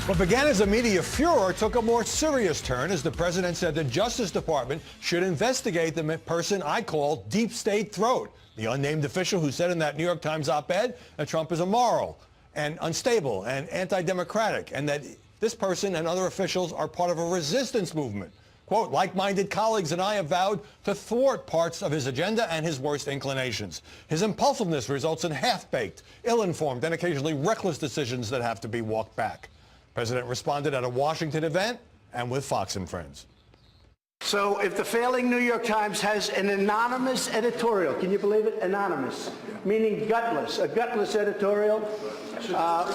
What began as a media furor took a more serious turn as the president said the Justice Department should investigate the person I call deep state throat, the unnamed official who said in that New York Times op-ed that Trump is immoral and unstable and anti-democratic, and that this person and other officials are part of a resistance movement. Quote, like-minded colleagues and I have vowed to thwart parts of his agenda and his worst inclinations. His impulsiveness results in half-baked, ill-informed, and occasionally reckless decisions that have to be walked back. The president responded at a Washington event and with Fox and Friends. So if the failing New York Times has an anonymous editorial, can you believe it? Anonymous, meaning gutless, a gutless editorial.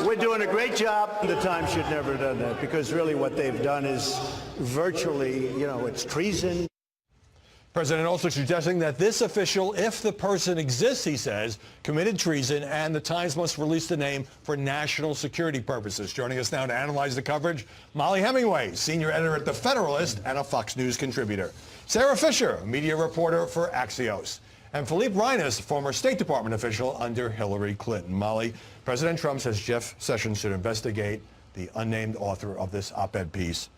We're doing a great job. The Times should never have done that, because really what they've done is virtually, it's treason. President also suggesting that this official, if the person exists, he says, committed treason, and the Times must release the name for national security purposes. Joining us now to analyze the coverage, Molly Hemingway, senior editor at The Federalist and a Fox News contributor. Sarah Fisher, a media reporter for Axios. And Philippe Reines, former State Department official under Hillary Clinton. Molly, President Trump says Jeff Sessions should investigate the unnamed author of this op-ed piece.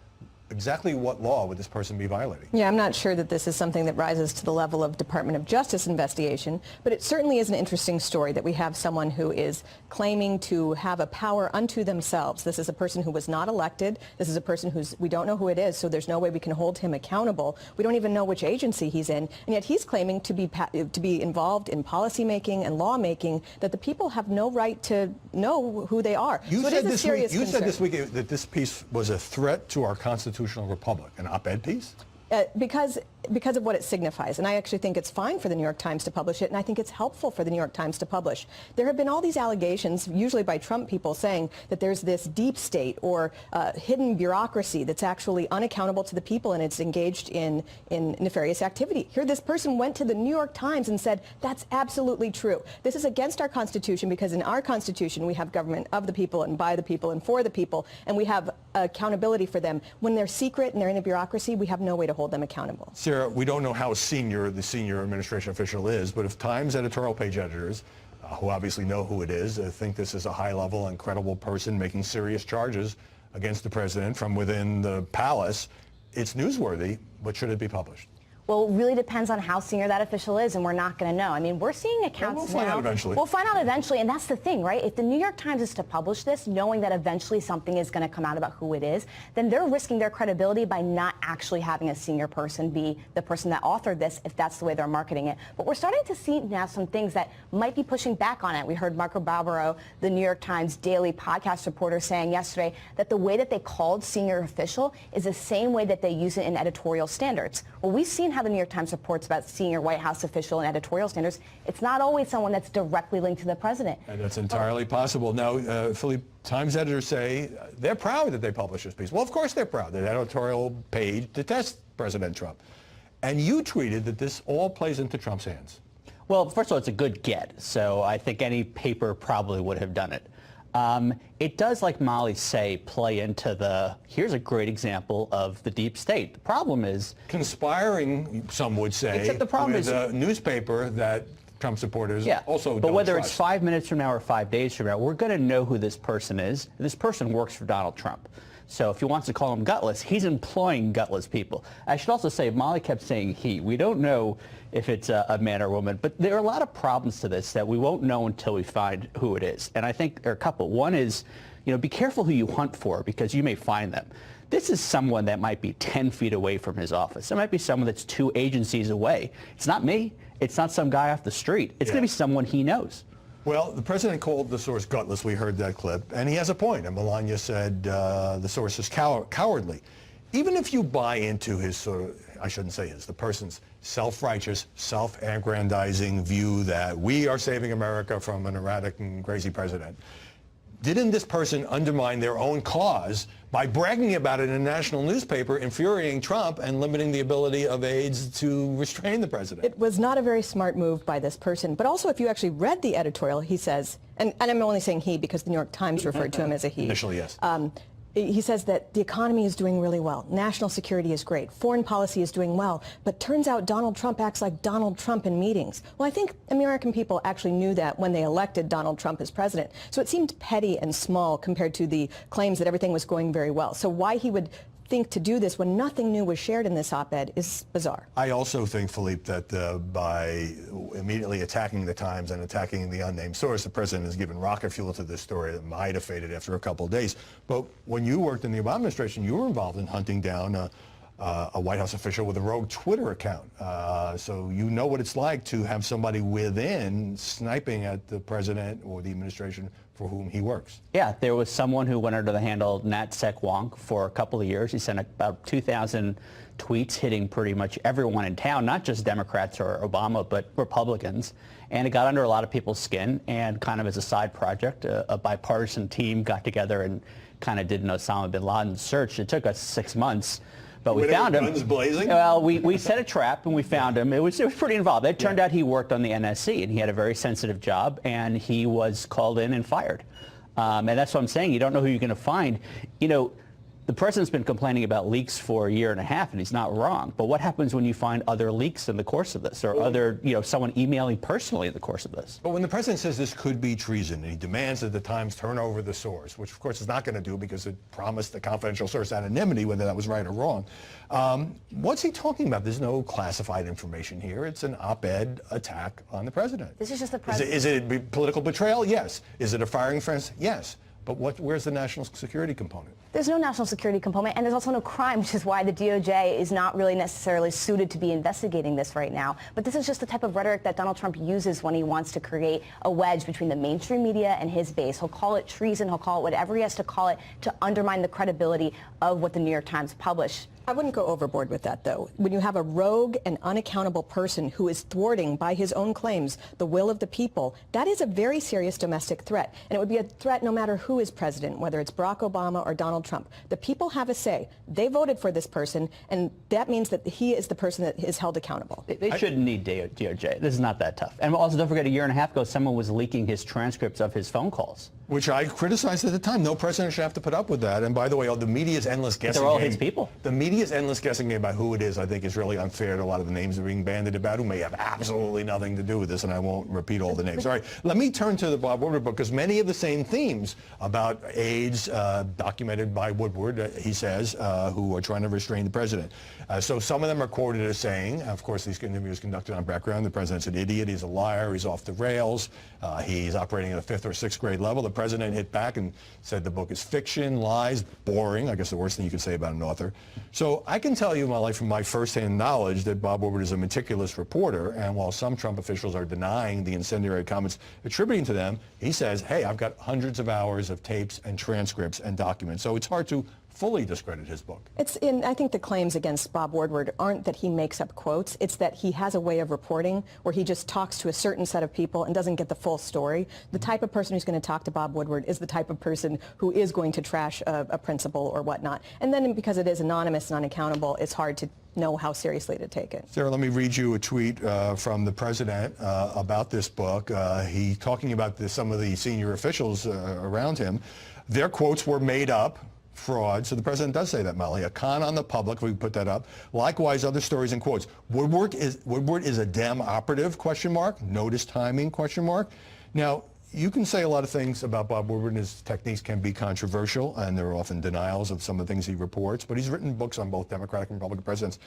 Exactly what law would this person be violating? Yeah, I'm not sure that this is something that rises to the level of Department of Justice investigation, but it certainly is an interesting story that we have someone who is claiming to have a power unto themselves. This is a person who was not elected. This is a person we don't know who it is, so there's no way we can hold him accountable. We don't even know which agency he's in, and yet he's claiming to be involved in policymaking and lawmaking that the people have no right to know who they are. You so said it is a serious concern. You said this week that this piece was a threat to our constitutional republic, an op-ed piece? Because of what it signifies. And I actually think it's fine for the New York Times to publish it, and I think it's helpful for the New York Times to publish. There have been all these allegations, usually by Trump people, saying that there's this deep state or hidden bureaucracy that's actually unaccountable to the people and it's engaged in nefarious activity. Here, this person went to the New York Times and said, that's absolutely true. This is against our Constitution, because in our Constitution we have government of the people and by the people and for the people, and we have accountability for them. When they're secret and they're in a bureaucracy, we have no way to hold them accountable. Sarah, we don't know how senior the senior administration official is, but if Times editorial page editors, who obviously know who it is, think this is a high-level and credible person making serious charges against the president from within the palace, it's newsworthy, but should it be published? Well, it really depends on how senior that official is, and we're not going to know. I mean, we're seeing accounts we'll find out eventually. We'll find out eventually, and that's the thing, right? If the New York Times is to publish this, knowing that eventually something is going to come out about who it is, then they're risking their credibility by not actually having a senior person be the person that authored this, if that's the way they're marketing it. But we're starting to see now some things that might be pushing back on it. We heard Marco Barbaro, the New York Times daily podcast reporter, saying yesterday that the way that they called senior official is the same way that they use it in editorial standards. Well, we've seen how the New York Times reports about senior White House official and editorial standards. It's not always someone that's directly linked to the president. And that's entirely possible. Now, Philippe, Times editors say they're proud that they published this piece. Well, of course they're proud. The editorial page detests President Trump. And you tweeted that this all plays into Trump's hands. Well, first of all, it's a good get. So I think any paper probably would have done it. It does, like Molly say, play into here's a great example of the deep state. The problem is conspiring, some would say, except the problem with is a newspaper that Trump supporters also but don't whether trust. It's 5 minutes from now or 5 days from now, we're going to know who this person is. This person works for Donald Trump. So if he wants to call him gutless, he's employing gutless people. I should also say, Molly kept saying he. We don't know if it's a man or woman, but there are a lot of problems to this that we won't know until we find who it is. And I think there are a couple. One is, be careful who you hunt for, because you may find them. This is someone that might be 10 feet away from his office. It might be someone that's 2 agencies away. It's not me. It's not some guy off the street. It's going to be someone he knows. Well, the president called the source gutless. We heard that clip, and he has a point. And Melania said the source is cowardly. Even if you buy into his the person's self-righteous, self-aggrandizing view that we are saving America from an erratic and crazy president, didn't this person undermine their own cause by bragging about it in a national newspaper, infuriating Trump and limiting the ability of aides to restrain the president? It was not a very smart move by this person. But also, if you actually read the editorial, he says, and I'm only saying he because the New York Times referred to him as a he. Initially, yes. He says that the economy is doing really well. National security is great. Foreign policy is doing well. But turns out Donald Trump acts like Donald Trump in meetings. Well, I think American people actually knew that when they elected Donald Trump as president. So it seemed petty and small compared to the claims that everything was going very well. So why he would think to do this when nothing new was shared in this op-ed is bizarre. I also think, Philippe, that by immediately attacking the Times and attacking the unnamed source, the president has given rocket fuel to this story that might have faded after a couple of days. But when you worked in the Obama administration, you were involved in hunting down a White House official with a rogue Twitter account. So you know what it's like to have somebody within sniping at the president or the administration for whom he works. Yeah, there was someone who went under the handle NatSecWonk for a couple of years. He sent about 2,000 tweets hitting pretty much everyone in town, not just Democrats or Obama, but Republicans. And it got under a lot of people's skin, and kind of as a side project, a bipartisan team got together and kind of did an Osama bin Laden search. It took us 6 months. But we found him. Guns blazing? Well, we set a trap and we found him. It was pretty involved. It turned out he worked on the NSC and he had a very sensitive job and he was called in and fired. And that's what I'm saying. You don't know who you're going to find. You know, the president's been complaining about leaks for a year and a half, and he's not wrong. But what happens when you find other leaks in the course of this, or other, someone emailing personally in the course of this? But when the president says this could be treason, and he demands that the Times turn over the source, which of course it's not going to do because it promised the confidential source anonymity, whether that was right or wrong, what's he talking about? There's no classified information here. It's an op-ed attack on the president. This is just the president. Is it political betrayal? Yes. Is it a firing offense? Yes. But where's the national security component? There's no national security component, and there's also no crime, which is why the DOJ is not really necessarily suited to be investigating this right now. But this is just the type of rhetoric that Donald Trump uses when he wants to create a wedge between the mainstream media and his base. He'll call it treason. He'll call it whatever he has to call it to undermine the credibility of what the New York Times published. I wouldn't go overboard with that, though. When you have a rogue and unaccountable person who is thwarting, by his own claims, the will of the people, that is a very serious domestic threat. And it would be a threat no matter who is president, whether it's Barack Obama or Donald Trump. The people have a say. They voted for this person, and that means that he is the person that is held accountable. They shouldn't need DOJ. This is not that tough. And also, don't forget, a year and a half ago, someone was leaking his transcripts of his phone calls. Which I criticized at the time. No president should have to put up with that. And by the way, the media's endless guessing They're all game. his people. The media's endless guessing game about who it is, I think, is really unfair to a lot of the names that are being bandied about who may have absolutely nothing to do with this, and I won't repeat all the names. All right, let me turn to the Bob Woodward book, because many of the same themes about aides documented by Woodward, he says, who are trying to restrain the president. So some of them are quoted as saying, of course, these interviews conducted on background, the president's an idiot, he's a liar, he's off the rails, he's operating at a 5th or 6th grade level. The president hit back and said the book is fiction, lies, boring. I guess the worst thing you could say about an author. So I can tell you from my firsthand knowledge that Bob Woodward is a meticulous reporter, and while some Trump officials are denying the incendiary comments attributing to them, he says, hey, I've got hundreds of hours of tapes and transcripts and documents. So it's hard to fully discredit his book. I think the claims against Bob Woodward aren't that he makes up quotes. It's that he has a way of reporting where he just talks to a certain set of people and doesn't get the full story. The type of person who's going to talk to Bob Woodward is the type of person who is going to trash a principal or whatnot. And then because it is anonymous and unaccountable, it's hard to know how seriously to take it. Sarah, let me read you a tweet from the president about this book. He talking about some of the senior officials around him. Their quotes were made up. Fraud. So the president does say that, Molly. A con on the public, if we put that up. Likewise, other stories and quotes. Woodward is a Dem operative, question mark. Notice timing, question mark. Now, you can say a lot of things about Bob Woodward, and his techniques can be controversial, and there are often denials of some of the things he reports, but he's written books on both Democratic and Republican presidents.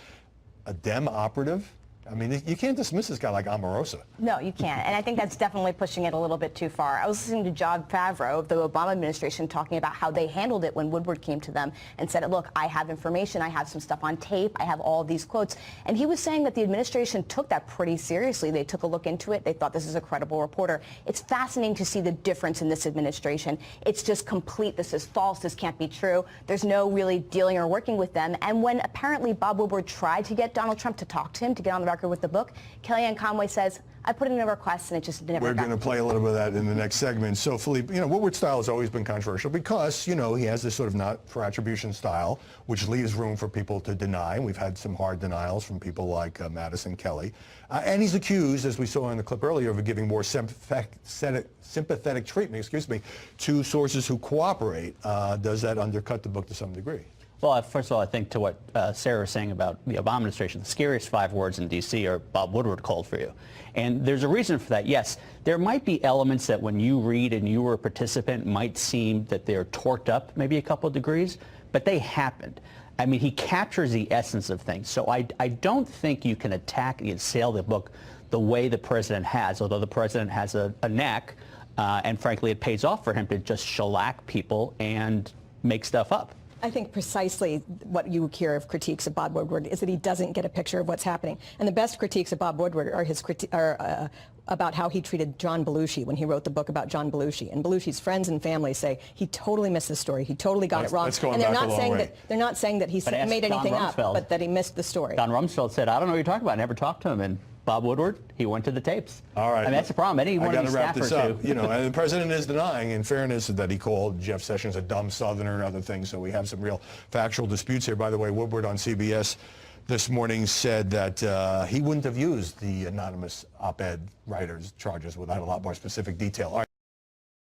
A Dem operative? I mean, you can't dismiss this guy like Omarosa. No, you can't. And I think that's definitely pushing it a little bit too far. I was listening to John Favreau of the Obama administration talking about how they handled it when Woodward came to them and said, look, I have information. I have some stuff on tape. I have all these quotes. And he was saying that the administration took that pretty seriously. They took a look into it. They thought this is a credible reporter. It's fascinating to see the difference in this administration. It's just complete. This is false. This can't be true. There's no really dealing or working with them. And when apparently Bob Woodward tried to get Donald Trump to talk to him, to get on the record with the book, Kellyanne Conway says, I put in a request and it just never We're got going to play a little bit of that in the next segment. So, Philippe, Woodward's style has always been controversial because, he has this sort of not for attribution style, which leaves room for people to deny. We've had some hard denials from people like Madison Kelly. And he's accused, as we saw in the clip earlier, of giving more sympathetic treatment, to sources who cooperate. Does that undercut the book to some degree? Well, first of all, I think to what Sarah was saying about the Obama administration, the scariest 5 words in D.C. are Bob Woodward called for you. And there's a reason for that. Yes, there might be elements that when you read and you were a participant might seem that they're torqued up maybe a couple of degrees, but they happened. I mean, he captures the essence of things. So I don't think you can attack and assail the book the way the president has, although the president has a knack, and frankly, it pays off for him to just shellac people and make stuff up. I think precisely what you hear of critiques of Bob Woodward is that he doesn't get a picture of what's happening. And the best critiques of Bob Woodward are his about how he treated John Belushi when he wrote the book about John Belushi. And Belushi's friends and family say he totally missed the story. He totally got it wrong. And they're not saying that he made anything up, but that he missed the story. Don Rumsfeld said, "I don't know what you're talking about. I never talked to him." And Bob Woodward, he went to the tapes. All right. I mean, that's the problem. Any one of these staffers who... And the president is denying, in fairness, that he called Jeff Sessions a dumb Southerner and other things. So we have some real factual disputes here. By the way, Woodward on CBS this morning said that he wouldn't have used the anonymous op-ed writer's charges without a lot more specific detail. All right.